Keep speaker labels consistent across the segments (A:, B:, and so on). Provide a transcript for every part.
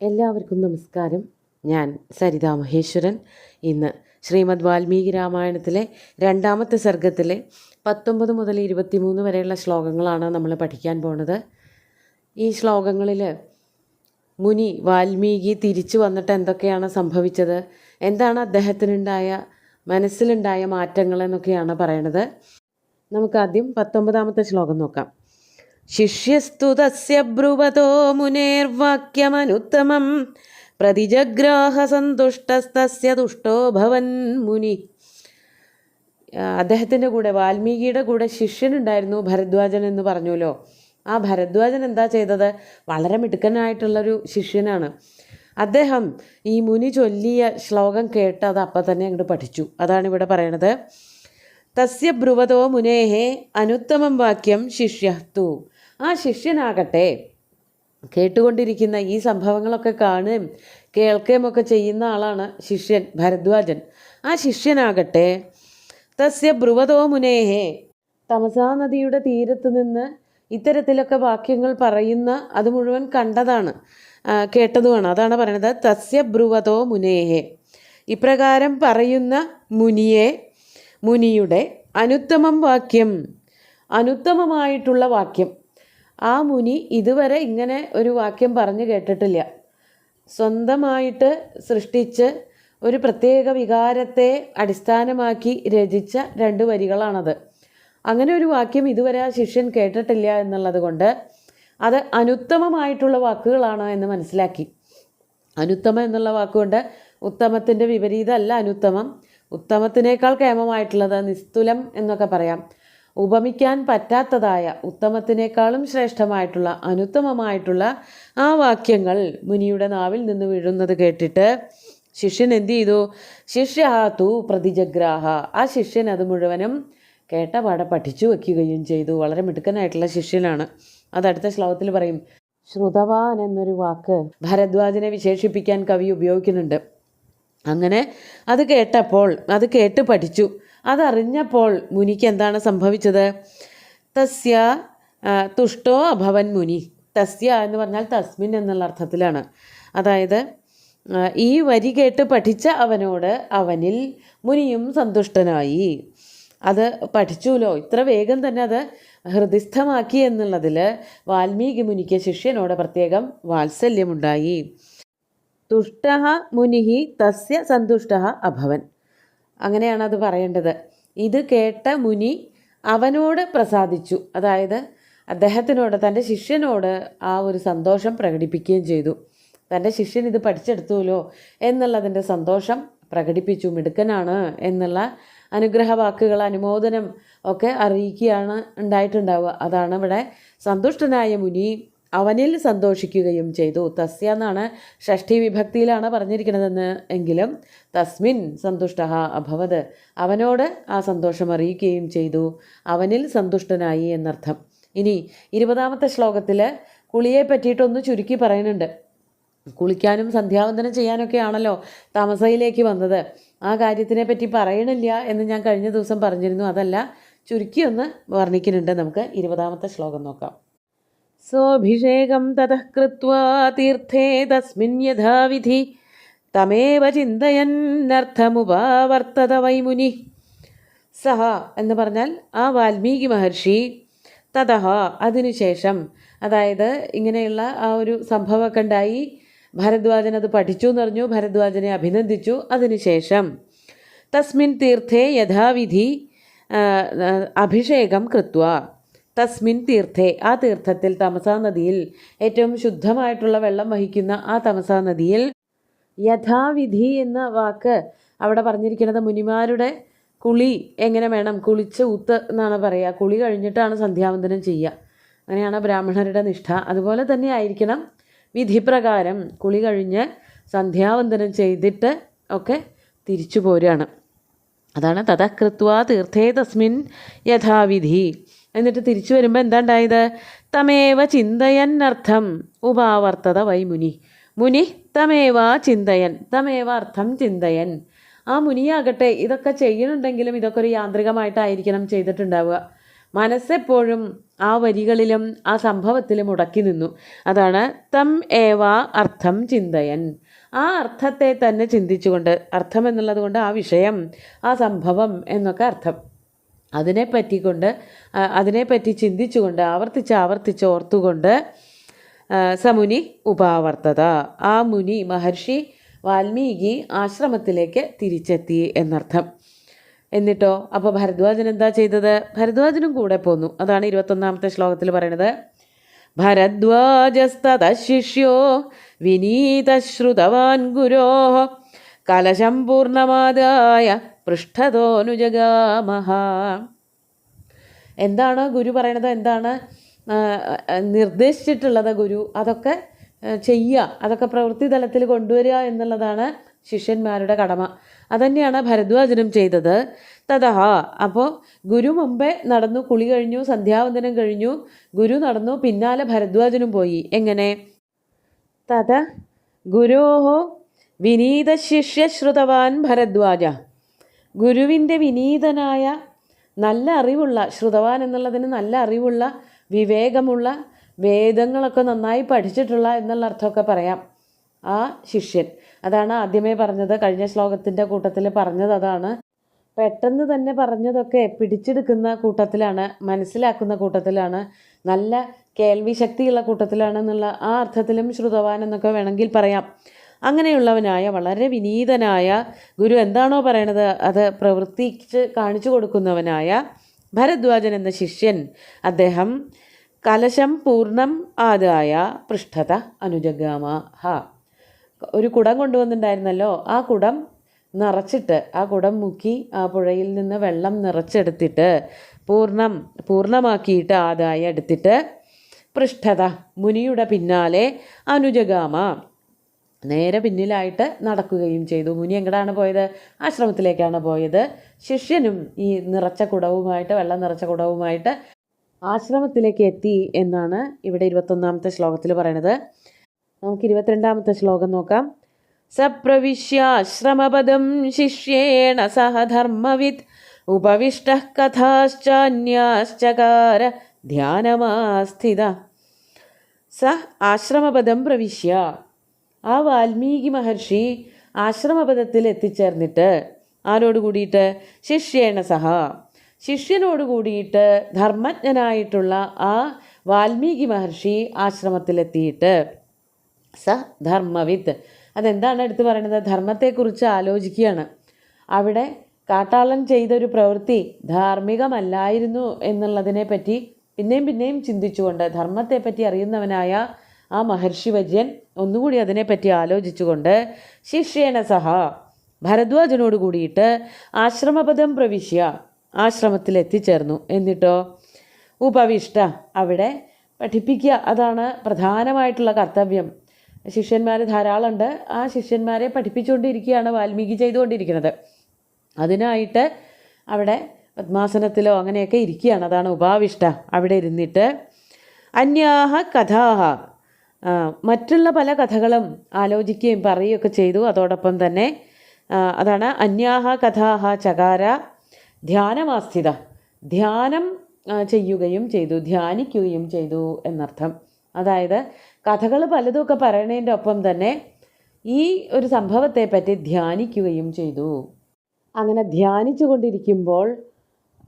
A: എല്ലാവർക്കും നമസ്കാരം. ഞാൻ സരിതാ മഹേശ്വരൻ. ഇന്ന് ശ്രീമദ് വാൽമീകി രാമായണത്തിലെ രണ്ടാമത്തെ സർഗത്തിലെ 19 മുതൽ 23 വരെയുള്ള ശ്ലോകങ്ങളാണ് നമ്മൾ പഠിക്കാൻ പോണത്. ഈ ശ്ലോകങ്ങളിൽ മുനി വാൽമീകി തിരിച്ചു വന്നിട്ട് എന്തൊക്കെയാണ് സംഭവിച്ചത്, എന്താണ് മനസ്സിലുണ്ടായ മാറ്റങ്ങൾ എന്നൊക്കെയാണ് പറയണത്. നമുക്കാദ്യം 19ാമത്തെ ശ്ലോകം നോക്കാം. ശിഷ്യസ്തു തസ്യ ബ്രുവതോ മുനേർവാക്യമനുത്തമം പ്രതിജഗ്രാഹ സന്തുഷ്ടസ്തസ്യ തുഷ്ടോ ഭവൻ മുനി. അദ്ദേഹത്തിൻ്റെ കൂടെ, വാൽമീകിയുടെ കൂടെ ശിഷ്യനുണ്ടായിരുന്നു ഭരദ്വാജൻ എന്ന് പറഞ്ഞല്ലോ. ആ ഭരദ്വാജൻ എന്താ ചെയ്തത്? വളരെ മിടുക്കനായിട്ടുള്ളൊരു ശിഷ്യനാണ് അദ്ദേഹം. ഈ മുനി ചൊല്ലിയ ശ്ലോകം കേട്ട് അത് അപ്പം തന്നെ അങ്ങോട്ട് പഠിച്ചു. അതാണ് ഇവിടെ പറയണത്. തസ്യ ബ്രുവതോ മുനേഹേ അനുത്തമം വാക്യം ശിഷ്യത്തു. ആ ശിഷ്യനാകട്ടെ കേട്ടുകൊണ്ടിരിക്കുന്ന ഈ സംഭവങ്ങളൊക്കെ കാണുകയും കേൾക്കുകയും ഒക്കെ ചെയ്യുന്ന ആളാണ് ശിഷ്യൻ ഭരദ്വാജൻ. ആ ശിഷ്യനാകട്ടെ തസ്യ ബ്രുവതോ മുനേഹേ, തമസാ നദിയുടെ തീരത്ത് നിന്ന് ഇത്തരത്തിലൊക്കെ വാക്യങ്ങൾ പറയുന്ന അത് മുഴുവൻ കണ്ടതാണ്, കേട്ടതുമാണ്. അതാണ് പറയണത്. തസ്യ ബ്രുവതോ മുനേഹേ, ഇപ്രകാരം പറയുന്ന മുനിയുടെ അനുത്തമം വാക്യം, അനുത്തമമായിട്ടുള്ള വാക്യം. ആ മുനി ഇതുവരെ ഇങ്ങനെ ഒരു വാക്യം പറഞ്ഞു കേട്ടിട്ടില്ല. സ്വന്തമായിട്ട് സൃഷ്ടിച്ച് ഒരു പ്രത്യേക വികാരത്തെ അടിസ്ഥാനമാക്കി രചിച്ച 2 വരികളാണത്. അങ്ങനെ ഒരു വാക്യം ഇതുവരെ ആ ശിഷ്യൻ കേട്ടിട്ടില്ല എന്നുള്ളത് കൊണ്ട് അത് അനുത്തമമായിട്ടുള്ള വാക്കുകളാണ് എന്ന് മനസ്സിലാക്കി. അനുത്തമം എന്നുള്ള വാക്കുകൊണ്ട് ഉത്തമത്തിൻ്റെ വിപരീതമല്ല അനുത്തമം. ഉത്തമത്തിനേക്കാൾ കേമമായിട്ടുള്ളത് നിസ്തുലം എന്നൊക്കെ പറയാം. ഉപമിക്കാൻ പറ്റാത്തതായ, ഉത്തമത്തിനേക്കാളും ശ്രേഷ്ഠമായിട്ടുള്ള, അനുത്തമമായിട്ടുള്ള ആ വാക്യങ്ങൾ മുനിയുടെ നാവിൽ നിന്ന് വീഴുന്നത് കേട്ടിട്ട് ശിഷ്യൻ എന്ത് ചെയ്തു? ശിഷ്യഹാതു പ്രതിജഗ്രാഹ, ആ ശിഷ്യൻ അത് മുഴുവനും കേട്ട പാടെ പഠിച്ചു വയ്ക്കുകയും ചെയ്തു. വളരെ മിടുക്കനായിട്ടുള്ള ശിഷ്യനാണ്. അതടുത്ത ശ്ലോകത്തിൽ പറയും. ശ്രുതവാൻ എന്നൊരു വാക്ക് ഭരദ്വാജനെ വിശേഷിപ്പിക്കാൻ കവി ഉപയോഗിക്കുന്നുണ്ട്. അങ്ങനെ അത് കേട്ട് പഠിച്ചു. അതറിഞ്ഞപ്പോൾ മുനിക്ക് എന്താണ് സംഭവിച്ചത്? തസ്യ തുഷ്ടോ അഭവൻ മുനി. തസ്യ എന്ന് പറഞ്ഞാൽ തസ്മിൻ എന്നുള്ള അർത്ഥത്തിലാണ്. അതായത് ഈ വരി കേട്ട് പഠിച്ച അവനിൽ മുനിയും സന്തുഷ്ടനായി. അത് പഠിച്ചുല്ലോ, ഇത്ര വേഗം തന്നെ അത് ഹൃദിസ്ഥമാക്കി എന്നുള്ളതിൽ വാൽമീകി മുനിക്ക് ശിഷ്യനോട് പ്രത്യേകം വാത്സല്യമുണ്ടായി. തുഷ്ടഃ മുനിഃ തസ്യ സന്തുഷ്ടഃ അഭവൻ, അങ്ങനെയാണ് അത് പറയേണ്ടത്. ഇത് കേട്ട മുനി അവനോട് പ്രസാദിച്ചു. അതായത് അദ്ദേഹത്തിനോട്, തൻ്റെ ശിഷ്യനോട് ആ ഒരു സന്തോഷം പ്രകടിപ്പിക്കുകയും ചെയ്തു. തൻ്റെ ശിഷ്യൻ ഇത് പഠിച്ചെടുത്തുല്ലോ എന്നുള്ളതിൻ്റെ സന്തോഷം പ്രകടിപ്പിച്ചു. മിടുക്കനാണ് എന്നുള്ള അനുഗ്രഹ വാക്കുകൾ, അനുമോദനം ഒക്കെ അറിയിക്കുകയാണ് ഉണ്ടായിട്ടുണ്ടാവുക. അതാണ് ഇവിടെ സന്തുഷ്ടനായ മുനി അവനിൽ സന്തോഷിക്കുകയും ചെയ്തു. തസ്യ എന്നാണ് ഷഷ്ഠി വിഭക്തിയിലാണ് പറഞ്ഞിരിക്കുന്നതെന്ന് എങ്കിലും തസ്മിൻ സന്തുഷ്ടഃ അഭവത്, അവനോട് ആ സന്തോഷം അറിയിക്കുകയും ചെയ്തു, അവനിൽ സന്തുഷ്ടനായി എന്നർത്ഥം. ഇനി 20ാമത്തെ ശ്ലോകത്തിൽ കുളിയെ പറ്റിയിട്ടൊന്ന് ചുരുക്കി പറയുന്നുണ്ട്. കുളിക്കാനും സന്ധ്യാവന്തനം ചെയ്യാനൊക്കെ ആണല്ലോ താമസയിലേക്ക് വന്നത്. ആ കാര്യത്തിനെ പറ്റി പറയണില്ല എന്ന് ഞാൻ കഴിഞ്ഞ ദിവസം പറഞ്ഞിരുന്നു. അതല്ല, ചുരുക്കി ഒന്ന് വർണ്ണിക്കുന്നുണ്ട്. നമുക്ക് 20ാമത്തെ ശ്ലോകം നോക്കാം. സോഭിഷേകം തതഃ കൃത്വാ തീർത്ഥേ തസ്മിൻ യഥാവിധി തമേവ ചിന്തയന്നർത്ഥമുപാവർത്തത വൈമുനി. സഹ എന്ന് പറഞ്ഞാൽ ആ വാൽമീകി മഹർഷി, തതഃ അതിനുശേഷം, അതായത് ഇങ്ങനെയുള്ള ആ ഒരു സംഭവമൊക്കെ ഉണ്ടായി. ഭരദ്വാജൻ അത് പഠിച്ചു എന്നറിഞ്ഞു, ഭരദ്വാജനെ അഭിനന്ദിച്ചു. അതിനുശേഷം തസ്മിൻ തീർത്ഥേ യഥാവിധി അഭിഷേകം കൃത്വാ, തസ്മിൻ തീർത്ഥേ, ആ തീർത്ഥത്തിൽ, തമസാ നദിയിൽ, ഏറ്റവും ശുദ്ധമായിട്ടുള്ള വെള്ളം വഹിക്കുന്ന ആ തമസാ നദിയിൽ, യഥാവിധി എന്ന വാക്ക് അവിടെ പറഞ്ഞിരിക്കുന്നത് മുനിമാരുടെ കുളി എങ്ങനെ വേണം, കുളിച്ച് ഊത്ത് എന്നാണ് പറയുക. കുളി കഴിഞ്ഞിട്ടാണ് സന്ധ്യാവന്തനം ചെയ്യുക. അങ്ങനെയാണ് ബ്രാഹ്മണരുടെ നിഷ്ഠ. അതുപോലെ തന്നെ ആയിരിക്കണം വിധിപ്രകാരം കുളി കഴിഞ്ഞ് സന്ധ്യാവന്തനം ചെയ്തിട്ട് ഒക്കെ തിരിച്ചു പോരുകയാണ്. അതാണ് തതഃ കൃത്വാ തീർത്ഥേ തസ്മിൻ യഥാവിധി. എന്നിട്ട് തിരിച്ചു വരുമ്പോൾ എന്താ ഉണ്ടായത്? തമേവ ചിന്തയന്നർത്ഥം ഉപാവർത്തത വൈ മുനി. മുനി തമേവ ചിന്തയൻ, തമേവ അർത്ഥം ചിന്തയൻ. ആ മുനിയാകട്ടെ ഇതൊക്കെ ചെയ്യണുണ്ടെങ്കിലും ഇതൊക്കെ ഒരു യാന്ത്രികമായിട്ടായിരിക്കണം ചെയ്തിട്ടുണ്ടാവുക. മനസ്സെപ്പോഴും ആ വരികളിലും ആ സംഭവത്തിലും ഉടക്കി നിന്നു. അതാണ് തം ഏവ അർത്ഥം ചിന്തയൻ. ആ അർത്ഥത്തെ തന്നെ ചിന്തിച്ചുകൊണ്ട്, അർത്ഥം എന്നുള്ളത് കൊണ്ട് ആ വിഷയം, ആ സംഭവം എന്നൊക്കെ അർത്ഥം, അതിനെപ്പറ്റി ചിന്തിച്ചുകൊണ്ട് ആവർത്തിച്ച് ഓർത്തുകൊണ്ട് സമുനി ഉപാവർത്തത, ആ മുനി മഹർഷി വാൽമീകി ആശ്രമത്തിലേക്ക് തിരിച്ചെത്തി എന്നർത്ഥം. എന്നിട്ടോ അപ്പോൾ ഭരദ്വാജൻ എന്താ ചെയ്തത്? ഭരദ്വാജനും കൂടെ പോന്നു. അതാണ് 21ാമത്തെ ശ്ലോകത്തിൽ പറയുന്നത്. ഭരദ്വാജസ്തത ശിഷ്യോ വിനീതശ്രുതവാൻ ഗുരോ കലശം പൂർണ്ണമാദായ പൃഷ്ഠതോനുജഗാമഹ. എന്താണ് ഗുരു പറയണത്, എന്താണ് നിർദ്ദേശിച്ചിട്ടുള്ളത് ഗുരു, അതൊക്കെ ചെയ്യുക, അതൊക്കെ പ്രവൃത്തി തലത്തിൽ കൊണ്ടുവരിക എന്നുള്ളതാണ് ശിഷ്യന്മാരുടെ കടമ. അതുതന്നെയാണ് ഭരദ്വാജനും ചെയ്തത്. തതഹ, അപ്പോൾ ഗുരു മുമ്പേ നടന്നു, കുളി കഴിഞ്ഞു, സന്ധ്യാവന്ദനം കഴിഞ്ഞു, ഗുരു നടന്നു, പിന്നാലെ ഭരദ്വാജനും പോയി. എങ്ങനെ? തത ഗുരോഹോ വിനീത ശിഷ്യ ശ്രുതവാൻ ഭരദ്വാജ. ഗുരുവിൻ്റെ വിനീതനായ, നല്ല അറിവുള്ള, ശ്രുതവാൻ എന്നുള്ളതിന് നല്ല അറിവുള്ള, വിവേകമുള്ള, വേദങ്ങളൊക്കെ നന്നായി പഠിച്ചിട്ടുള്ള എന്നുള്ള അർത്ഥമൊക്കെ പറയാം ആ ശിഷ്യൻ. അതാണ് ആദ്യമേ പറഞ്ഞത്, കഴിഞ്ഞ ശ്ലോകത്തിൻ്റെ കൂട്ടത്തിൽ പറഞ്ഞത് അതാണ്. പെട്ടെന്ന് തന്നെ പറഞ്ഞതൊക്കെ പിടിച്ചെടുക്കുന്ന കൂട്ടത്തിലാണ്, മനസ്സിലാക്കുന്ന കൂട്ടത്തിലാണ്, നല്ല കേൾവി ശക്തിയുള്ള കൂട്ടത്തിലാണെന്നുള്ള ആ അർത്ഥത്തിലും ശ്രുതവാൻ എന്നൊക്കെ വേണമെങ്കിൽ പറയാം. അങ്ങനെയുള്ളവനായ, വളരെ വിനീതനായ ഗുരു എന്താണോ പറയണത് അത് പ്രവർത്തിച്ച് കാണിച്ചു കൊടുക്കുന്നവനായ ഭരദ്വാജൻ എന്ന ശിഷ്യൻ, അദ്ദേഹം കലശം പൂർണ്ണം ആദായ പൃഷ്ഠത അനുജഗാമ. ഒരു കുടം കൊണ്ടുവന്നിട്ടുണ്ടായിരുന്നല്ലോ, ആ കുടം നിറച്ചിട്ട്, ആ കുടം മുക്കി ആ പുഴയിൽ നിന്ന് വെള്ളം നിറച്ചെടുത്തിട്ട് പൂർണ്ണമാക്കിയിട്ട് ആദായ എടുത്തിട്ട് പൃഷ്ഠത മുനിയുടെ പിന്നാലെ അനുജഗാമ നേരെ പിന്നിലായിട്ട് നടക്കുകയും ചെയ്തു. മുനി എങ്ങടാണ് പോയത്? ആശ്രമത്തിലേക്കാണ് പോയത്. ശിഷ്യനും ഈ നിറച്ച കുടവുമായിട്ട്, വെള്ളം നിറച്ച കുടവുമായിട്ട് ആശ്രമത്തിലേക്ക് എത്തി എന്നാണ് ഇവിടെ 21ാമത്തെ ശ്ലോകത്തിൽ പറയുന്നത്. നമുക്ക് 22ാമത്തെ ശ്ലോകം നോക്കാം. സപ്രവിശ്യാശ്രമപദം ശിഷ്യേണ സഹധർമ്മവിത് ഉപവിഷ്ടഃ കഥാശ്ചാന്യാശ്ചകാര ധ്യാനമാസ്ഥിത. സ ആശ്രമപദം പ്രവിശ്യ, ആ വാൽമീകി മഹർഷി ആശ്രമപദത്തിൽ എത്തിച്ചേർന്നിട്ട് ആരോട് കൂടിയിട്ട്? ശിഷ്യേണ സഹ, ശിഷ്യനോട് കൂടിയിട്ട്, ധർമ്മജ്ഞനായിട്ടുള്ള ആ വാൽമീകി മഹർഷി ആശ്രമത്തിലെത്തിയിട്ട്. സ ധർമ്മവിത്ത്, അതെന്താണ് എടുത്തു പറയുന്നത്? ധർമ്മത്തെക്കുറിച്ച് ആലോചിക്കുകയാണ്. അവിടെ കാട്ടാളൻ ചെയ്തൊരു പ്രവൃത്തി ധാർമ്മികമല്ലായിരുന്നു എന്നുള്ളതിനെ പറ്റി പിന്നെയും ചിന്തിച്ചുകൊണ്ട്, ധർമ്മത്തെപ്പറ്റി അറിയുന്നവനായ ആ മഹർഷി വര്യൻ ഒന്നുകൂടി അതിനെപ്പറ്റി ആലോചിച്ചുകൊണ്ട് ശിഷ്യേണ സഹ, ഭരദ്വാജനോട് കൂടിയിട്ട് ആശ്രമപദം പ്രവിശ്യ, ആശ്രമത്തിൽ എത്തിച്ചേർന്നു. എന്നിട്ടോ ഉപവിഷ്ട, അവിടെ പഠിപ്പിക്കുക, അതാണ് പ്രധാനമായിട്ടുള്ള കർത്തവ്യം. ശിഷ്യന്മാർ ധാരാളമുണ്ട്, ആ ശിഷ്യന്മാരെ പഠിപ്പിച്ചുകൊണ്ടിരിക്കുകയാണ് വാൽമീകി ചെയ്തുകൊണ്ടിരിക്കുന്നത്. അതിനായിട്ട് അവിടെ പദ്മാസനത്തിലോ അങ്ങനെയൊക്കെ ഇരിക്കുകയാണ്, അതാണ് ഉപാവിഷ്ട. അവിടെ ഇരുന്നിട്ട് അന്യാഹ കഥാഹ, മറ്റുള്ള പല കഥകളും ആലോചിക്കുകയും പറയുകയൊക്കെ ചെയ്തു. അതോടൊപ്പം തന്നെ അതാണ് അന്യാഹ കഥാഹ ചകാര ധ്യാനമാസ്ഥിത, ധ്യാനം ചെയ്യുകയും ചെയ്തു, ധ്യാനിക്കുകയും ചെയ്തു എന്നർത്ഥം. അതായത് കഥകൾ പലതുമൊക്കെ പറയണതിൻ്റെ ഒപ്പം തന്നെ ഈ ഒരു സംഭവത്തെ പറ്റി ധ്യാനിക്കുകയും ചെയ്തു. അങ്ങനെ ധ്യാനിച്ചു കൊണ്ടിരിക്കുമ്പോൾ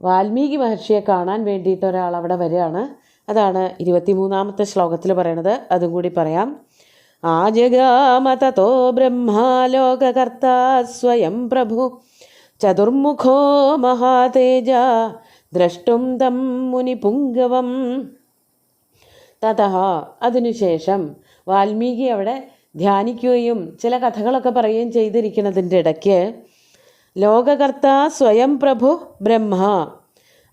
A: വാൽമീകി മഹർഷിയെ കാണാൻ വേണ്ടിയിട്ട് ഒരാൾ അവിടെ വരികയാണ്. അതാണ് 23ാമത്തെ ശ്ലോകത്തിൽ പറയണത്. അതും കൂടി പറയാം. ആജഗാമ തതോ ബ്രഹ്മാലോകകർത്താ സ്വയം പ്രഭു ചതുർമുഖോ മഹാതേജ ദ്രഷ്ടും തം മുനിപുംഗവം. തതഃ, അതിനുശേഷം വാൽമീകി അവിടെ ധ്യാനിക്കുകയും ചില കഥകളൊക്കെ പറയുകയും ചെയ്തിരിക്കുന്നതിൻ്റെ ഇടയ്ക്ക് ലോകകർത്ത സ്വയം പ്രഭു ബ്രഹ്മ,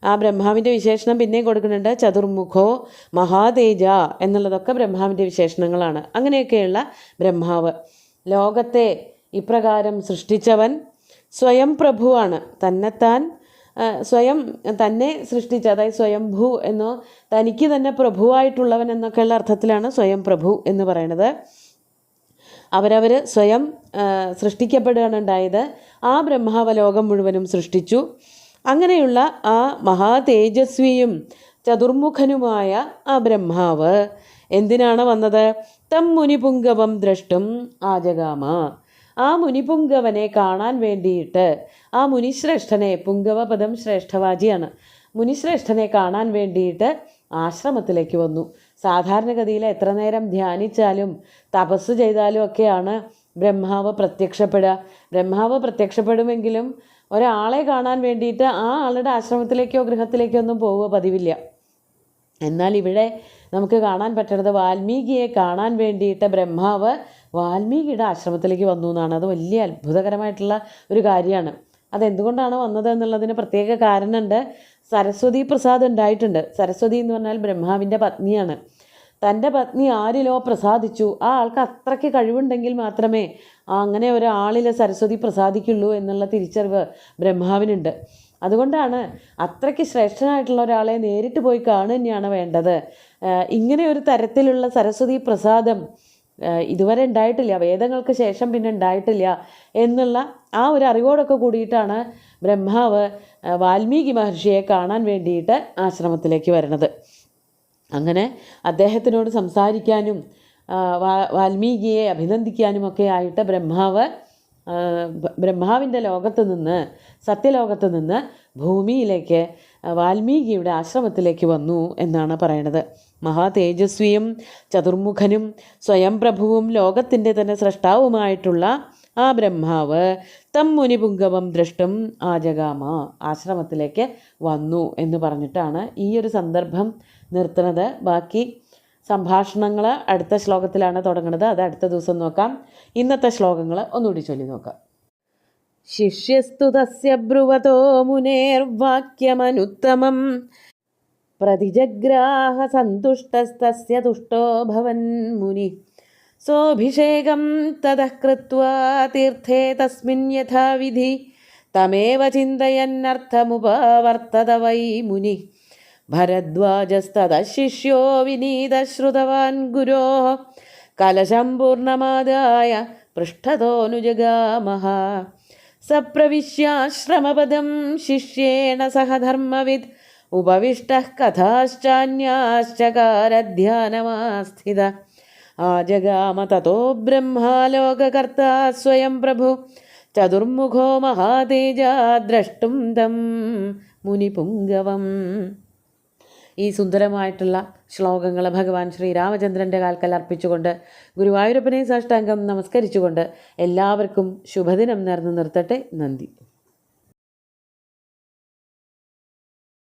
A: ആ ബ്രഹ്മാവിൻ്റെ വിശേഷണം പിന്നെയും കൊടുക്കുന്നുണ്ട്. ചതുർമുഖോ മഹാതേജ എന്നുള്ളതൊക്കെ ബ്രഹ്മാവിൻ്റെ വിശേഷണങ്ങളാണ്. അങ്ങനെയൊക്കെയുള്ള ബ്രഹ്മാവ്, ലോകത്തെ ഇപ്രകാരം സൃഷ്ടിച്ചവൻ, സ്വയം പ്രഭുവാണ്, തന്നെ സൃഷ്ടിച്ച, അതായത് സ്വയംഭൂ എന്നോ തനിക്ക് തന്നെ പ്രഭുവായിട്ടുള്ളവൻ എന്നൊക്കെയുള്ള അർത്ഥത്തിലാണ് സ്വയം പ്രഭു എന്ന് പറയുന്നത്. അവരവർ സ്വയം സൃഷ്ടിക്കപ്പെടുകയാണ് ഉണ്ടായത്. ആ ബ്രഹ്മാവ് ലോകം മുഴുവനും സൃഷ്ടിച്ചു. അങ്ങനെയുള്ള ആ മഹാതേജസ്വിയും ചതുർമുഖനുമായ ആ ബ്രഹ്മാവ് എന്തിനാണ് വന്നത്? തം മുനിപുങ്കവം ദ്രഷ്ടും ആജഗാമ. ആ മുനിപുങ്കവനെ കാണാൻ വേണ്ടിയിട്ട്, ആ മുനിശ്രേഷ്ഠനെ, പുങ്കവപദം ശ്രേഷ്ഠവാചിയാണ്, മുനിശ്രേഷ്ഠനെ കാണാൻ വേണ്ടിയിട്ട് ആശ്രമത്തിലേക്ക് വന്നു. സാധാരണഗതിയിൽ എത്ര നേരം ധ്യാനിച്ചാലും തപസ് ചെയ്താലും ഒക്കെയാണ് ബ്രഹ്മാവ് പ്രത്യക്ഷപ്പെടുക. ബ്രഹ്മാവ് പ്രത്യക്ഷപ്പെടുമെങ്കിലും ഒരാളെ കാണാൻ വേണ്ടിയിട്ട് ആ ആളുടെ ആശ്രമത്തിലേക്കോ ഗൃഹത്തിലേക്കോ ഒന്നും പോവുക പതിവില്ല. എന്നാൽ ഇവിടെ നമുക്ക് കാണാൻ പറ്റുന്നത് വാൽമീകിയെ കാണാൻ വേണ്ടിയിട്ട് ബ്രഹ്മാവ് വാൽമീകിയുടെ ആശ്രമത്തിലേക്ക് വന്നു എന്നാണ്. അത് വലിയ അത്ഭുതകരമായിട്ടുള്ള ഒരു കാര്യമാണ്. അതെന്തുകൊണ്ടാണ് വന്നത് എന്നുള്ളതിന് പ്രത്യേക കാരണമുണ്ട്. സരസ്വതി പ്രസാദം ഉണ്ടായിട്ടുണ്ട്. സരസ്വതി എന്ന് പറഞ്ഞാൽ ബ്രഹ്മാവിൻ്റെ പത്നിയാണ്. തൻ്റെ പത്നി ആരിലോ പ്രസാദിച്ചു, ആ ആൾക്ക് അത്രയ്ക്ക് കഴിവുണ്ടെങ്കിൽ മാത്രമേ അങ്ങനെ ഒരാളിൽ സരസ്വതി പ്രസാദിക്കുള്ളൂ എന്നുള്ള തിരിച്ചറിവ് ബ്രഹ്മാവിനുണ്ട്. അതുകൊണ്ടാണ് അത്രയ്ക്ക് ശ്രേഷ്ഠനായിട്ടുള്ള ഒരാളെ നേരിട്ട് പോയി കാണുക തന്നെയാണ് വേണ്ടത്. ഇങ്ങനെ ഒരു തരത്തിലുള്ള സരസ്വതി പ്രസാദം ഇതുവരെ ഉണ്ടായിട്ടില്ല, വേദങ്ങൾക്ക് ശേഷം പിന്നെ ഉണ്ടായിട്ടില്ല എന്നുള്ള ആ ഒരു അറിവോടൊക്കെ കൂടിയിട്ടാണ് ബ്രഹ്മാവ് വാൽമീകി മഹർഷിയെ കാണാൻ വേണ്ടിയിട്ട് ആശ്രമത്തിലേക്ക് വരുന്നത്. അങ്ങനെ അദ്ദേഹത്തിനോട് സംസാരിക്കാനും വാൽമീകിയെ അഭിനന്ദിക്കാനുമൊക്കെ ആയിട്ട് ബ്രഹ്മാവിൻ്റെ ലോകത്ത് നിന്ന്, സത്യലോകത്ത് നിന്ന് ഭൂമിയിലേക്ക് വാൽമീകിയുടെ ആശ്രമത്തിലേക്ക് വന്നു എന്നാണ് പറയണത്. മഹാതേജസ്വിയും ചതുർമുഖനും സ്വയം പ്രഭുവും ലോകത്തിൻ്റെ തന്നെ സൃഷ്ടാവുമായിട്ടുള്ള ആ ബ്രഹ്മാവ് തം മുനിപുങ്കവം ദ്രഷ്ടും ആജഗാമ, ആശ്രമത്തിലേക്ക് വന്നു എന്ന് പറഞ്ഞിട്ടാണ് ഈ ഒരു സന്ദർഭം നിർത്തുന്നത്. ബാക്കി സംഭാഷണങ്ങൾ അടുത്ത ശ്ലോകത്തിലാണ് തുടങ്ങുന്നത്. അത് അടുത്ത ദിവസം നോക്കാം. ഇന്നത്തെ ശ്ലോകങ്ങൾ ഒന്നുകൂടി ചൊല്ലി നോക്കാം. ശിഷ്യസ്തു തസ്യ ബ്രുവതോ മുനേർവാക്യമനുത്തമം പ്രതിജഗ്രാഹ സന്തുഷ്ടസ്തസ്യ തുഷ്ടോ ഭവൻ മുനി സോഭിഷേകം തതഃ കൃത്വാ തീർത്ഥേ തസ്മിൻ യഥാവിധി തമേവ ചിന്തയന്നർത്ഥമുപവർത്തത വൈ മുനി ഭരദ്വാജസ്തതഃ ശിഷ്യോ വിനീതശ്രുതവാൻ ഗുരോഃ കലശം പൂർണ്ണമാദായ പൃഷ്ഠതോനുജഗാമഃ സപ്രവിശ്യാശ്രമപദം ശിഷ്യേണ സഹ ധർമ്മവിദ് ഉപവിഷ്ടഃ കഥാശ്ചാന്യാശ്ചകാരധ്യാനമാസ്ഥിത ആജഗാമ തതോ ബ്രഹ്മാലോകകർത്താ സ്വയം പ്രഭു ചതുർമുഖോ മഹാതേജാ ദ്രഷ്ടും തം മുനിപുങ്കവം. ഈ സുന്ദരമായിട്ടുള്ള ശ്ലോകങ്ങൾ ഭഗവാൻ ശ്രീരാമചന്ദ്രൻ്റെ കാൽക്കൽ അർപ്പിച്ചുകൊണ്ട് ഗുരുവായൂരപ്പനെ സാഷ്ടാംഗം നമസ്കരിച്ചുകൊണ്ട് എല്ലാവർക്കും ശുഭദിനം നേർന്നു നിർത്തട്ടെ. നന്ദി.